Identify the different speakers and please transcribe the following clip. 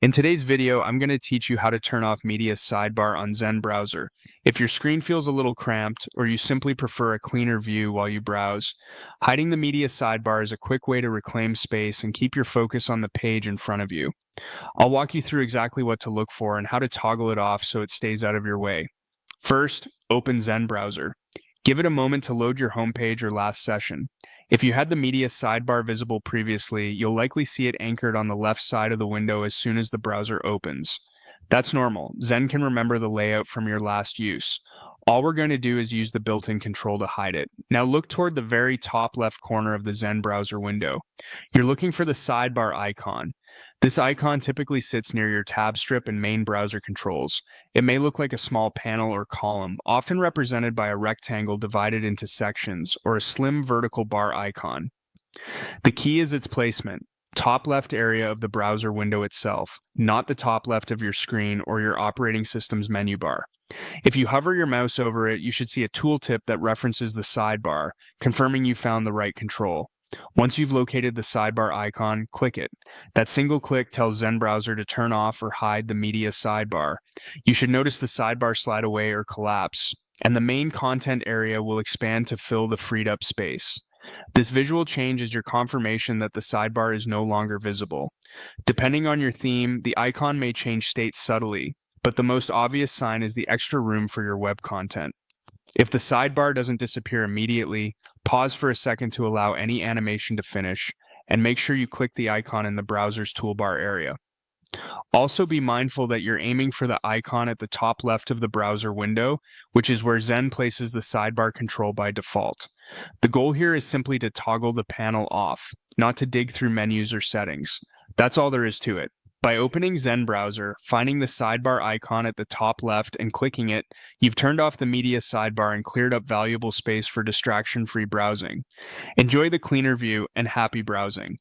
Speaker 1: In today's video, I'm going to teach you how to turn off media sidebar on Zen Browser. If your screen feels a little cramped, or you simply prefer a cleaner view while you browse, hiding the media sidebar is a quick way to reclaim space and keep your focus on the page in front of you. I'll walk you through exactly what to look for and how to toggle it off so it stays out of your way. First, open Zen Browser. Give it a moment to load your homepage or last session. If you had the media sidebar visible previously, you'll likely see it anchored on the left side of the window as soon as the browser opens. That's normal. Zen can remember the layout from your last use. All we're going to do is use the built-in control to hide it. Now look toward the very top left corner of the Zen browser window. You're looking for the sidebar icon. This icon typically sits near your tab strip and main browser controls. It may look like a small panel or column, often represented by a rectangle divided into sections, or a slim vertical bar icon. The key is its placement. Top left area of the browser window itself, not the top left of your screen or your operating system's menu bar. If you hover your mouse over it, you should see a tooltip that references the sidebar, confirming you found the right control. Once you've located the sidebar icon, click it. That single click tells Zen Browser to turn off or hide the media sidebar. You should notice the sidebar slide away or collapse, and the main content area will expand to fill the freed up space. This visual change is your confirmation that the sidebar is no longer visible. Depending on your theme, the icon may change state subtly, but the most obvious sign is the extra room for your web content. If the sidebar doesn't disappear immediately, pause for a second to allow any animation to finish, and make sure you click the icon in the browser's toolbar area. Also be mindful that you're aiming for the icon at the top left of the browser window, which is where Zen places the sidebar control by default. The goal here is simply to toggle the panel off, not to dig through menus or settings. That's all there is to it. By opening Zen Browser, finding the sidebar icon at the top left and clicking it, you've turned off the media sidebar and cleared up valuable space for distraction-free browsing. Enjoy the cleaner view and happy browsing.